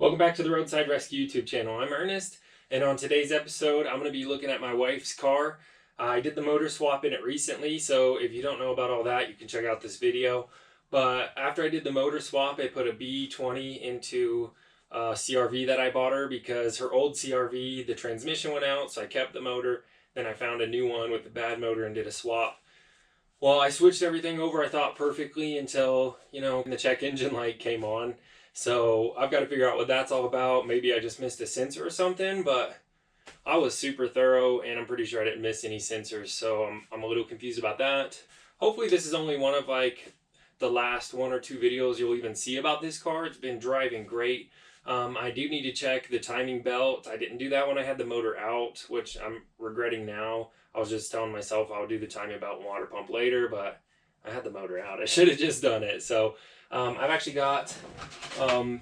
Welcome back to the Roadside Rescue YouTube channel. I'm Ernest, and on today's episode, I'm going to be looking at my wife's car. I did the motor swap in it recently, so if you don't know about all that, you can check out this video. But after I did the motor swap, I put a B20 into a CRV that I bought her because her old CRV, the transmission went out, so I kept the motor. Then I found a new one with the bad motor and did a swap. Well, I switched everything over, I thought, perfectly until, the check engine light came on. So I've got to figure out what that's all about. Maybe I just missed a sensor or something, but I was super thorough and I'm pretty sure I didn't miss any sensors. So I'm a little confused about that. Hopefully this is only one of the last one or two videos you'll even see about this car. It's been driving great. I do need to check the timing belt. I didn't do that when I had the motor out, which I'm regretting now. I was just telling myself I'll do the timing belt and water pump later, but I had the motor out. I should have just done it. So I've actually got, on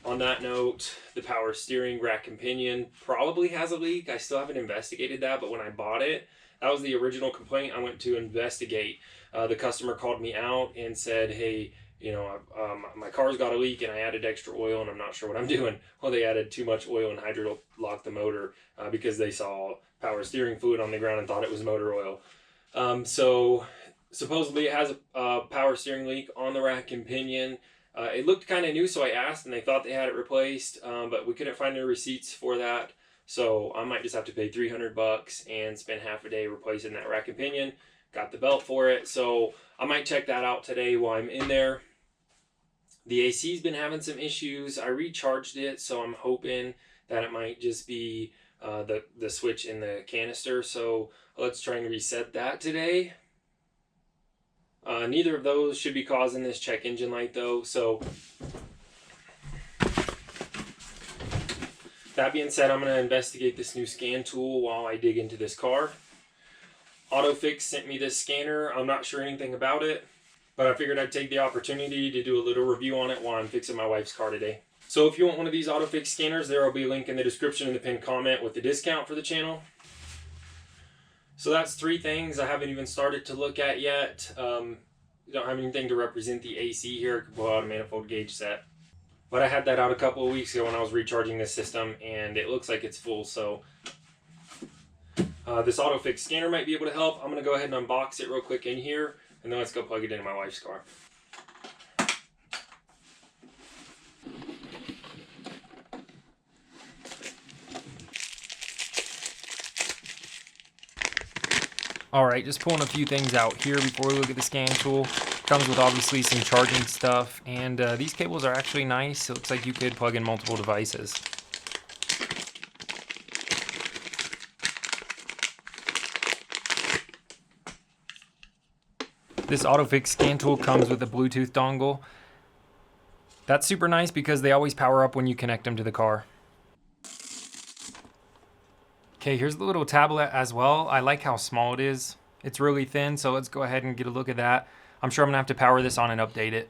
that note, the power steering rack and pinion probably has a leak. I still haven't investigated that, but when I bought it, that was the original complaint I went to investigate. The customer called me out and said, hey, my car's got a leak and I added extra oil and I'm not sure what I'm doing. Well, they added too much oil and hydro locked the motor because they saw power steering fluid on the ground and thought it was motor oil. So supposedly it has a power steering leak on the rack and pinion. It looked kind of new, so I asked and they thought they had it replaced, but we couldn't find any receipts for that. So I might just have to pay $300 and spend half a day replacing that rack and pinion. Got the belt for it, so I might check that out today while I'm in there. The AC's been having some issues. I recharged it, so I'm hoping that it might just be the switch in the canister. So let's try and reset that today. Neither of those should be causing this check engine light though. So that being said, I'm going to investigate this new scan tool while I dig into this car. Otofix sent me this scanner. I'm not sure anything about it, but I figured I'd take the opportunity to do a little review on it while I'm fixing my wife's car today. So if you want one of these Otofix scanners, there will be a link in the description in the pinned comment with the discount for the channel. So that's three things I haven't even started to look at yet. You don't have anything to represent the AC here. I could pull out a manifold gauge set. But I had that out a couple of weeks ago when I was recharging this system and it looks like it's full. So this Otofix scanner might be able to help. I'm going to go ahead and unbox it real quick in here and then let's go plug it into my wife's car. Alright, just pulling a few things out here before we look at the scan tool. Comes with obviously some charging stuff, and these cables are actually nice. It looks like you could plug in multiple devices. This Otofix scan tool comes with a Bluetooth dongle. That's super nice because they always power up when you connect them to the car. Okay, here's the little tablet as well. I like how small it is. It's really thin, so let's go ahead and get a look at that. I'm sure I'm gonna have to power this on and update it.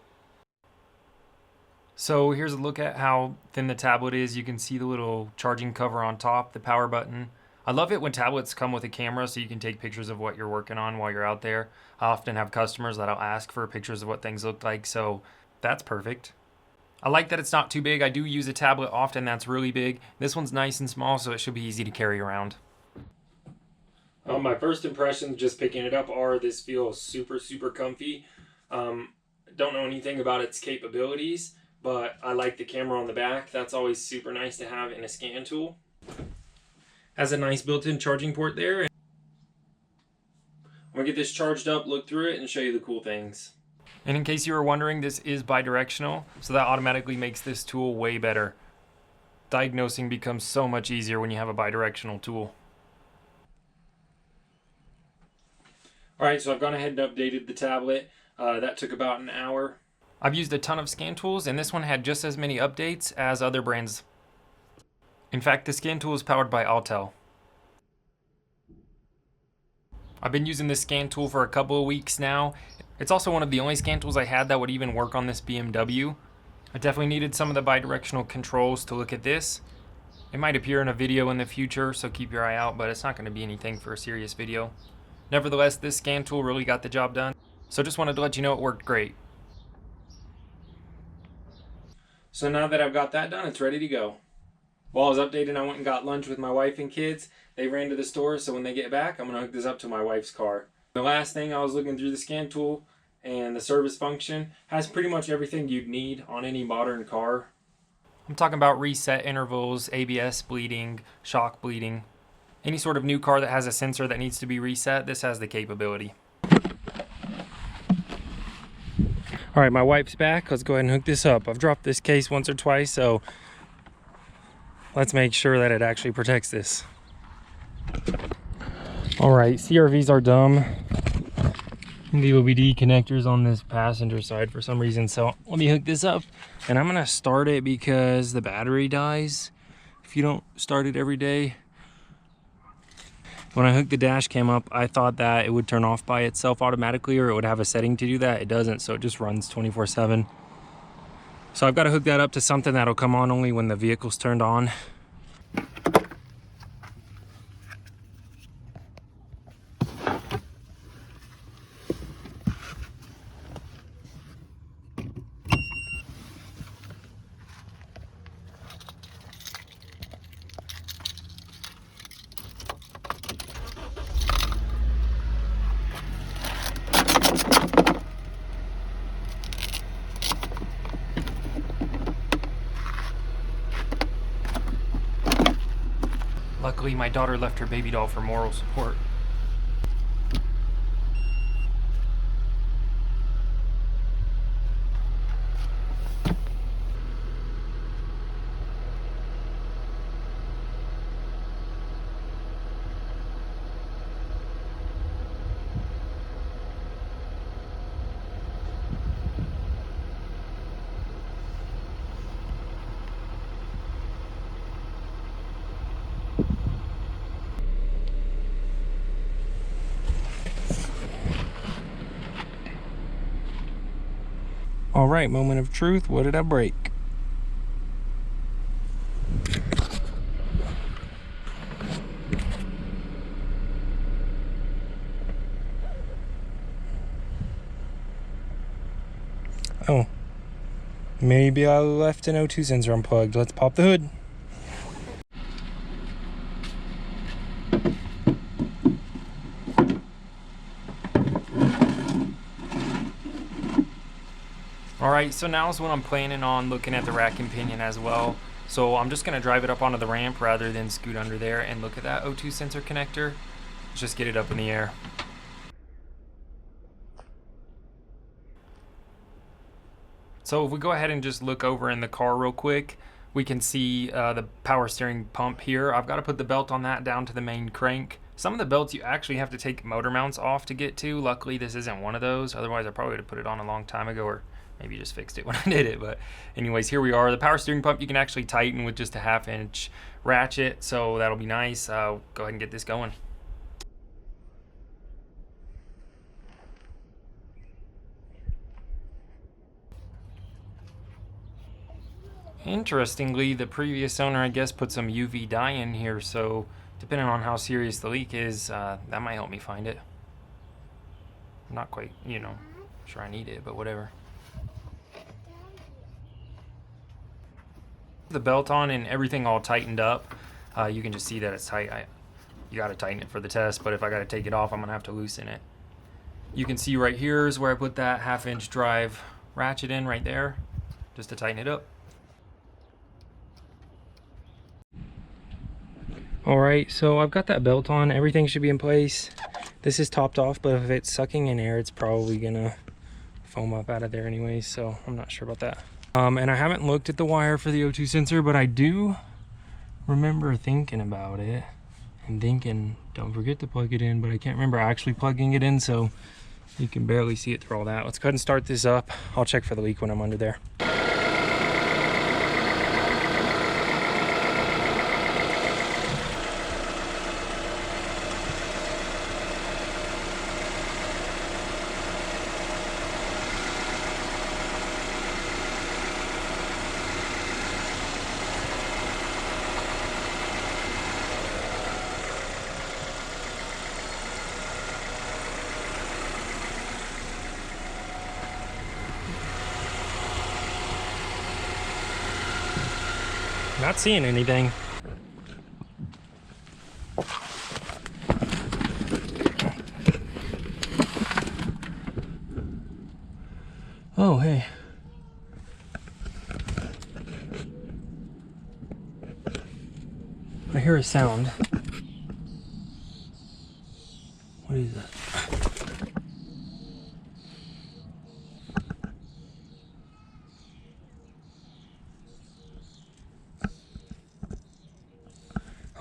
So here's a look at how thin the tablet is. You can see the little charging cover on top, the power button. I love it when tablets come with a camera so you can take pictures of what you're working on while you're out there. I often have customers that'll ask for pictures of what things look like, so that's perfect. I like that it's not too big. I do use a tablet often that's really big. This one's nice and small, so it should be easy to carry around. My first impressions just picking it up are this feels super, super comfy. Don't know anything about its capabilities, but I like the camera on the back. That's always super nice to have in a scan tool. Has a nice built-in charging port there. I'm gonna get this charged up, look through it, and show you the cool things. And in case you were wondering, this is bidirectional, so that automatically makes this tool way better. Diagnosing becomes so much easier when you have a bidirectional tool. Alright, so I've gone ahead and updated the tablet. That took about an hour. I've used a ton of scan tools, and this one had just as many updates as other brands. In fact, the scan tool is powered by Autel. I've been using this scan tool for a couple of weeks now. It's also one of the only scan tools I had that would even work on this BMW. I definitely needed some of the bidirectional controls to look at this. It might appear in a video in the future, so keep your eye out, but it's not going to be anything for a serious video. Nevertheless, this scan tool really got the job done, so just wanted to let you know it worked great. So now that I've got that done, it's ready to go. While I was updating, I went and got lunch with my wife and kids. They ran to the store, so when they get back, I'm going to hook this up to my wife's car. The last thing, I was looking through the scan tool, and the service function has pretty much everything you'd need on any modern car. I'm talking about reset intervals, ABS bleeding, shock bleeding. Any sort of new car that has a sensor that needs to be reset, this has the capability. All right, my wife's back. Let's go ahead and hook this up. I've dropped this case once or twice, so let's make sure that it actually protects this. All right, CRVs are dumb. The OBD connectors on this passenger side for some reason. So let me hook this up, and I'm gonna start it because the battery dies if you don't start it every day. When I hooked the dash cam up, I thought that it would turn off by itself automatically, or it would have a setting to do that. It doesn't, so it just runs 24/7. So I've got to hook that up to something that'll come on only when the vehicle's turned on. Luckily, my daughter left her baby doll for moral support. All right, moment of truth. What did I break? Oh, maybe I left an O2 sensor unplugged. Let's pop the hood. Alright, so now is when I'm planning on looking at the rack and pinion as well. So I'm just going to drive it up onto the ramp rather than scoot under there and look at that O2 sensor connector. Let's just get it up in the air. So if we go ahead and just look over in the car real quick, we can see the power steering pump here. I've got to put the belt on that down to the main crank. Some of the belts you actually have to take motor mounts off to get to. Luckily this isn't one of those, otherwise I probably would have put it on a long time ago, or maybe just fixed it when I did it. But anyways, here we are. The power steering pump you can actually tighten with just a 1/2 inch ratchet, so that'll be nice. Go ahead and get this going. Interestingly, the previous owner, I guess, put some UV dye in here, so depending on how serious the leak is, that might help me find it. I'm not quite, sure I need it, but whatever. The belt on and everything all tightened up. You can just see that it's tight. You got to tighten it for the test, but if I got to take it off, I'm gonna have to loosen it. You can see right here is where I put that 1/2 inch drive ratchet in right there, just to tighten it up. All right, so I've got that belt on. Everything should be in place. This is topped off, but if it's sucking in air, it's probably gonna foam up out of there anyways, so I'm not sure about that. And I haven't looked at the wire for the O2 sensor, but I do remember thinking about it and thinking, don't forget to plug it in, but I can't remember actually plugging it in, so you can barely see it through all that. Let's go ahead and start this up. I'll check for the leak when I'm under there. Not seeing anything. Oh, hey. I hear a sound. What is that?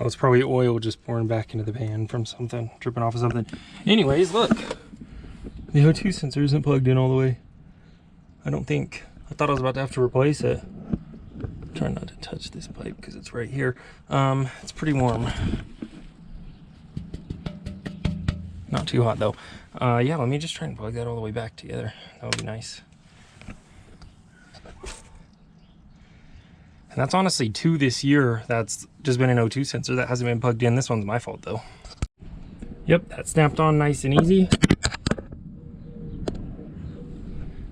Oh, it's probably oil just pouring back into the pan from something, dripping off of something. Anyways, look. The O2 sensor isn't plugged in all the way. I don't think. I thought I was about to have to replace it. I'm trying not to touch this pipe because it's right here. It's pretty warm. Not too hot though. Yeah, let me just try and plug that all the way back together. That would be nice. And that's honestly 2 this year. That's just been an O2 sensor that hasn't been plugged in. This one's my fault though. Yep, that snapped on nice and easy.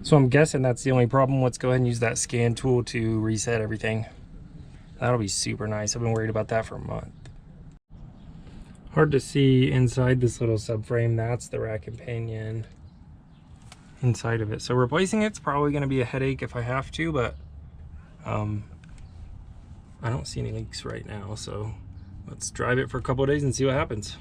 So I'm guessing that's the only problem. Let's go ahead and use that scan tool to reset everything. That'll be super nice. I've been worried about that for a month. Hard to see inside this little subframe. That's the rack and pinion inside of it. So replacing it's probably going to be a headache if I have to, but I don't see any leaks right now. So let's drive it for a couple of days and see what happens.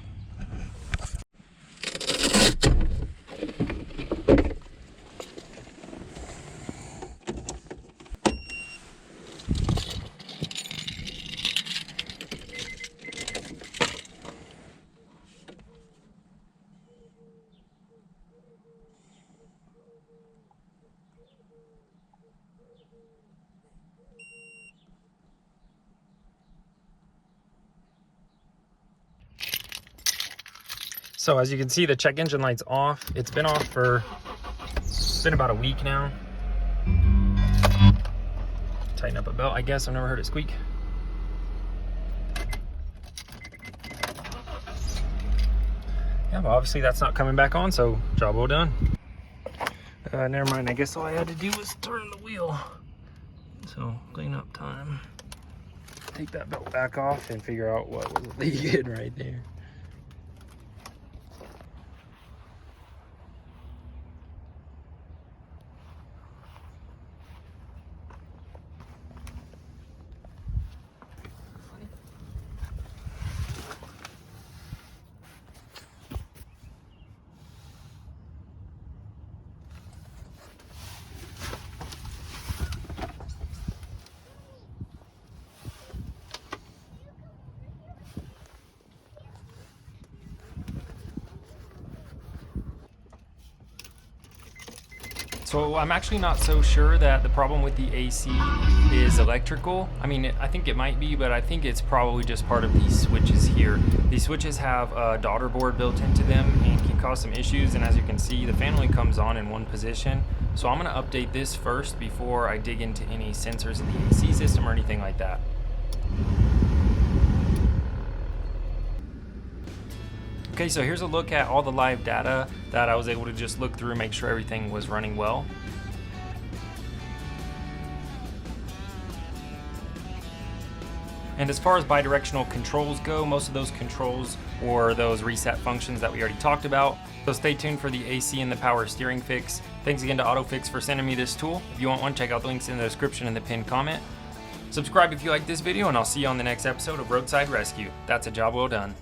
So as you can see, the check engine light's off. It's been off for, it's been about a week now. Tighten up a belt, I guess. I've never heard it squeak. Yeah, but obviously that's not coming back on, so job well done. Never mind, I guess all I had to do was turn the wheel. So clean up time. Take that belt back off and figure out what was leaking right there. So I'm actually not so sure that the problem with the AC is electrical. I mean, I think it might be, but I think it's probably just part of these switches here. These switches have a daughter board built into them and can cause some issues. And as you can see, the fan only comes on in one position. So I'm gonna update this first before I dig into any sensors in the AC system or anything like that. Okay, so here's a look at all the live data that I was able to just look through and make sure everything was running well. And as far as bidirectional controls go, most of those controls were those reset functions that we already talked about. So stay tuned for the AC and the power steering fix. Thanks again to Otofix for sending me this tool. If you want one, check out the links in the description and the pinned comment. Subscribe if you like this video, and I'll see you on the next episode of Roadside Rescue. That's a job well done.